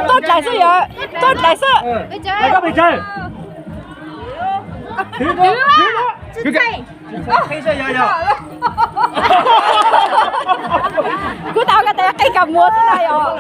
tốt lại sự rồi tốt lại sự lại các bị chơi cứ cái cứ tao cái tay cây cầm mua thế này rồi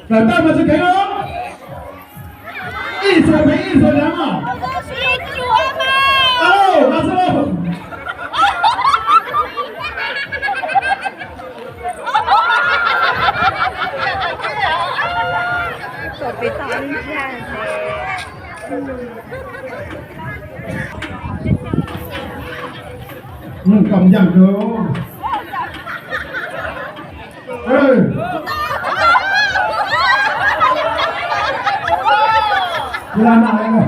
来，大拇指给我，一手赔一手凉啊！哦，拿走了。cảm nhận được. Làm nào anh ơi?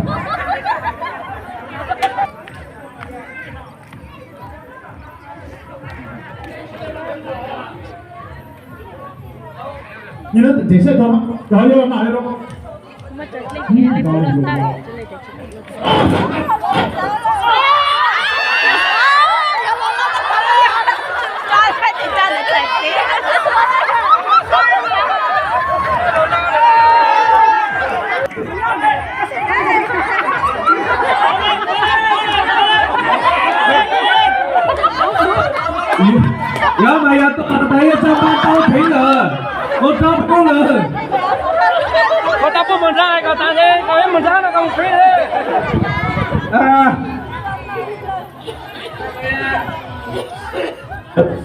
Như nó chỉ sẽ thôi, rồi vô nào đâu. Mà trời linh này lấy phụ ta để cho lấy cho nhớ mày tôi thấy sao ba tao thấy rồi con tao cũng rồi con tao cũng muốn ra con tao thế con em muốn ra là con free thế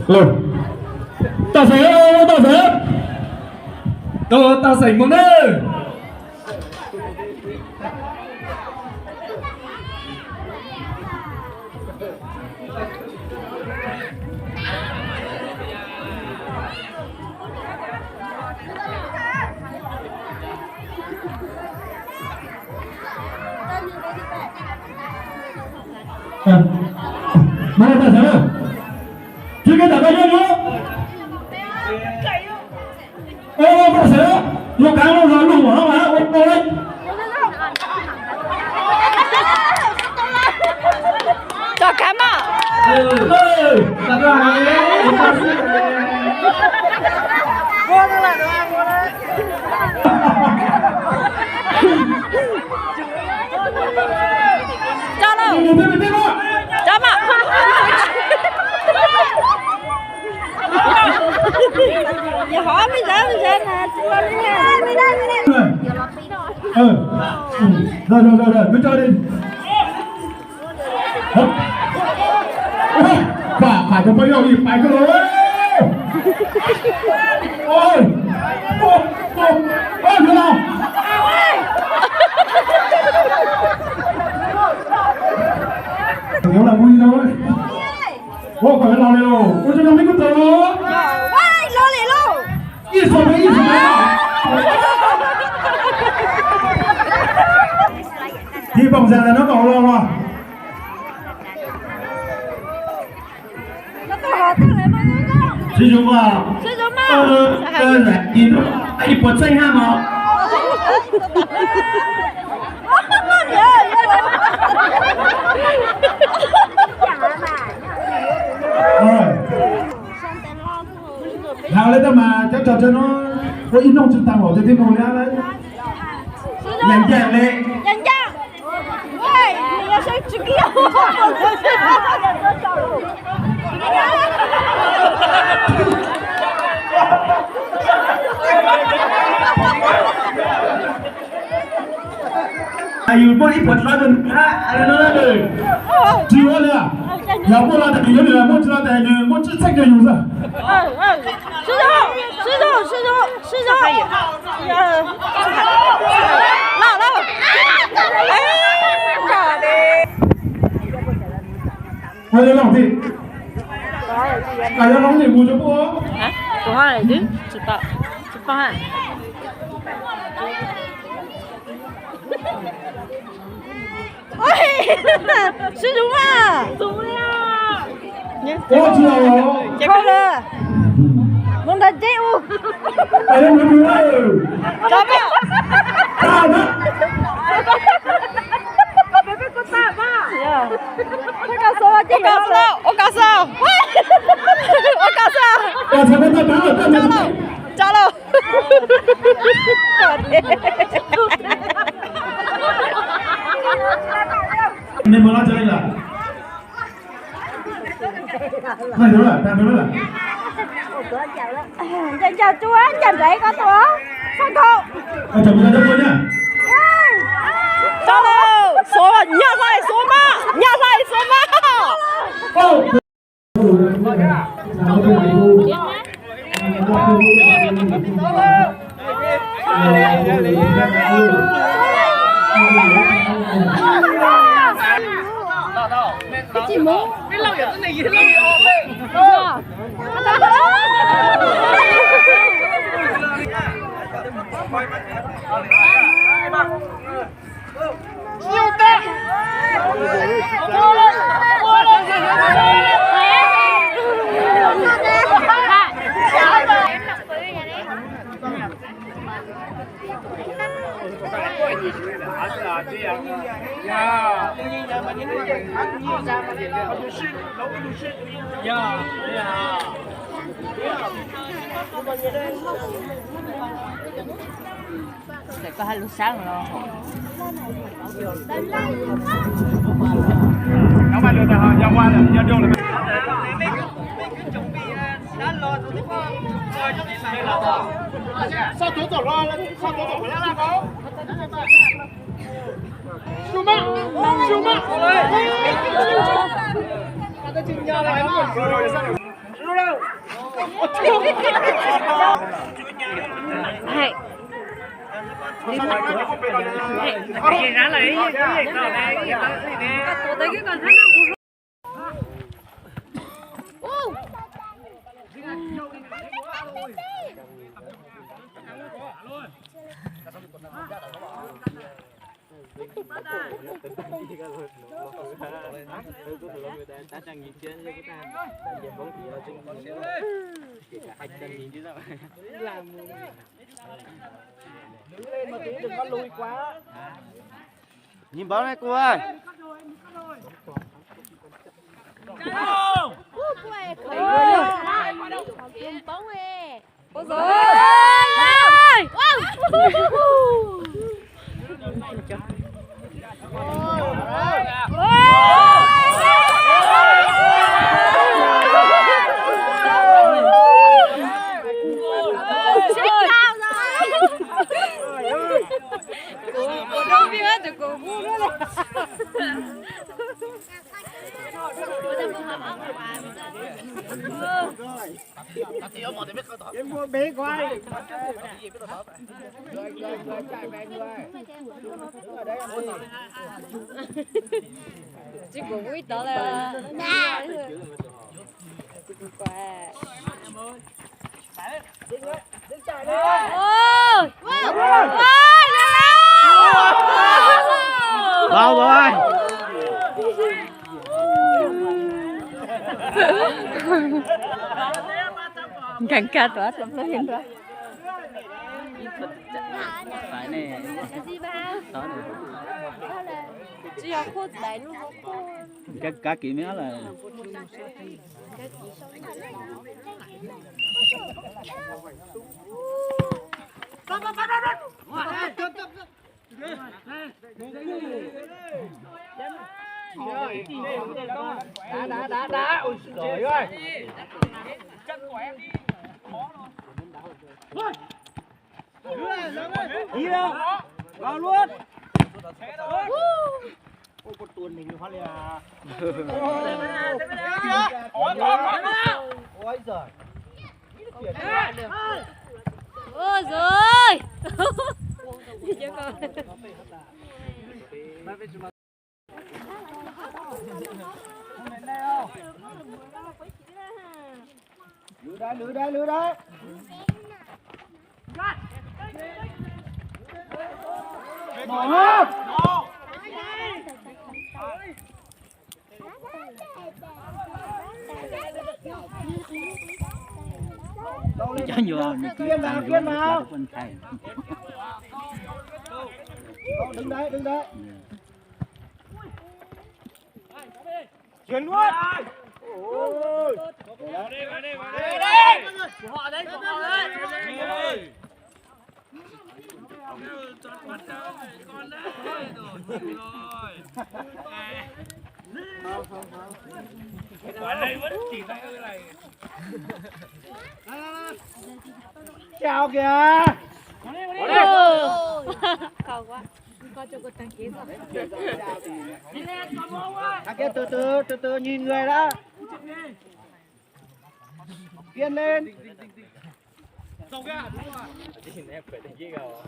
Luôn. Tao sẽ muốn đây. Mana tak sana? Juga tak ada ni. Oh, tak sana. Lu kamu lalu mana? Apa lagi? cho cá mà Tak ada. cho đâu cho mà giờ hỏi bây giờ nè chưa đi nha đi đây Rồi, cứ cho đi. Phải có mấy ông phải có lối. Ôi, thế nào? Nếu là vui thôi. Ô, phải lo lên rồi. Ôi, cho nó mấy con tờ. ôi lo liền luôn Ít số mấy. Hy vọng rằng là nó còn lo mà. Sử dụng à? sử dụng mà nhìn anh bật xanh ha mà. Nào lên đó mà chắc trò cho nó có in nông chữ tàng ở trên cái màu đấy. Nhàng nhàng lên. nhanh nhanh ôi mình sẽ chụp kia Ayo, boleh buat lagu, ada lagu. Jiwa lah. 要不然的有点我知道的，我只这个有啥？石头，老，哎，搞的，还有两天，还有两天我就不。啊，多少来着？知道，18。哎，石头嘛，中了。我知道了。好了，弄到这屋。哎呀，我丢了。咋办？打的。我告诉，我才没打了，炸了。你没拿这个？那丢了，打丢了。Chào chào chú á, chào rể có tôi sao cô? Chồng ra đâu nha? Sao đâu? Số nhà lại số ma. Cái gì muốn? Cái lâu giờ cái này để có hai lúc sáng rồi. Không ăn được rồi, giao qua rồi, giao vô rồi. Sao tổ tổ lo, sao tổ tổ ra có? Xuống mắt. Cái chân nhau lại luôn đâu. Hey. Cái gì lấy cái gì nào đây, cái gì nè. Tôi thấy cái con thằng nào Đừng có lùi quá. Nhìn bóng này cô ơi. Ôi giời ơi! Em mua bé quay. Chứ cũng biết đó là Bao rồi. Càng ca toát lắm nó hiện ra. Phải nè. Đó nè. Chỉ có khô đấy luôn khô. Cá kỹ méo là. Đá. Ôi trời ơi. Đi đâu? Vào luôn. Ôi giời. Lưới đấy. Cho nhiều kiên vào. Đứng đấy. Chuyển luôn. Ôi. Vào đây. Họ đấy. Con đấy rồi. Quả này vẫn chỉ tay cái này. Chào kìa. Cầu quá. Coi cho cô tăng kiến rồi. Kia từ từ nhìn người đã. Kiên lên. Xong kìa. Nhìn em phải thấy gì đâu.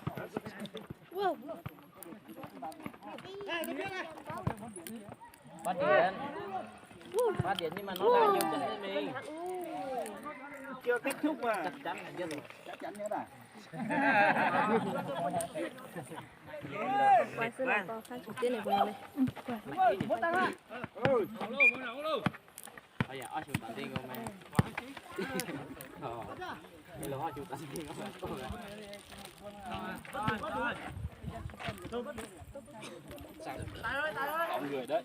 Phát điện nhưng mà nó đã nhiều chân lên mình. Chưa kết thúc mà. Chắc chắn là chưa rồi. Chắc chắn nhớ à. Quay xưa là có khăn trực tiếp này của này. Bây giờ ở chụp tận tiền không mày. Bây giờ ở chụp tận tiền không mày. Ông người đấy.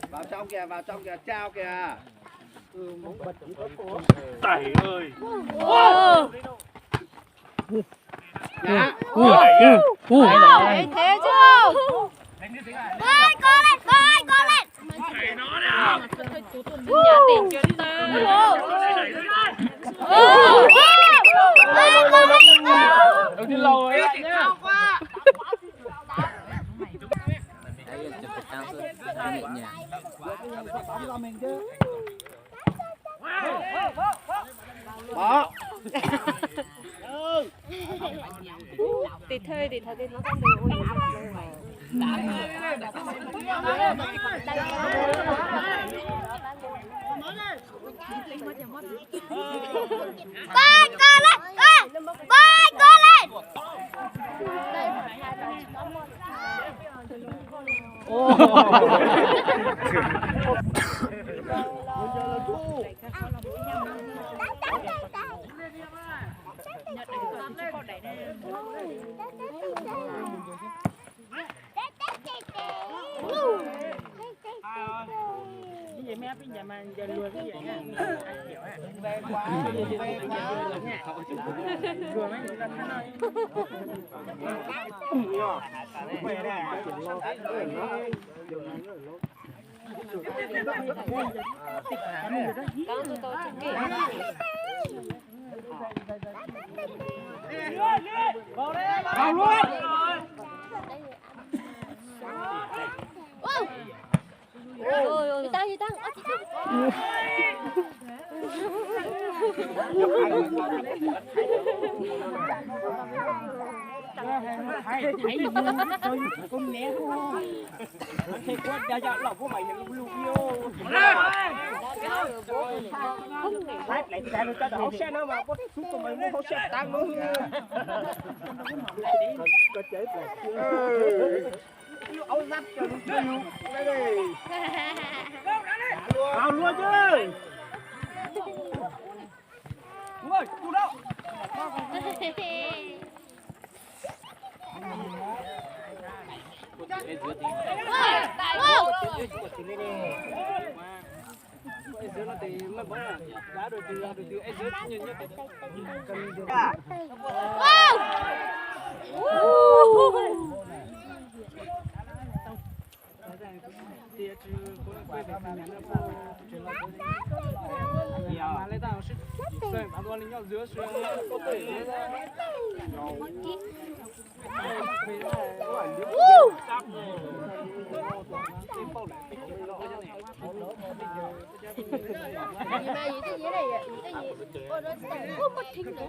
Vào trong kìa, trao kìa. Muốn bật cũng có cô. Tẩy ơi. Dạ. Thế chứ. Coi lên. Tẩy nó nào. Nhà tiền cho đi ra. Đầu tiên lâu rồi nhá. Đấy chụp cái cao hơn. Nhẹ nhàng. Bỏ. Thì thuê nó không được. Vào luôn. Ôi, tăng. Con né thôi. Thế quá giờ lẩu của mày lù yêu. Lại cái nó cho áo xe nó mà có chúng của mày mua áo xe tăng nữa. Có chết rồi. Áo giáp cho nó đây. Vào luôn chứ. Ui, cu đâu? Gì đây, gì cái gì này, gì cái gì? Ôi, nó không có thinh nữa.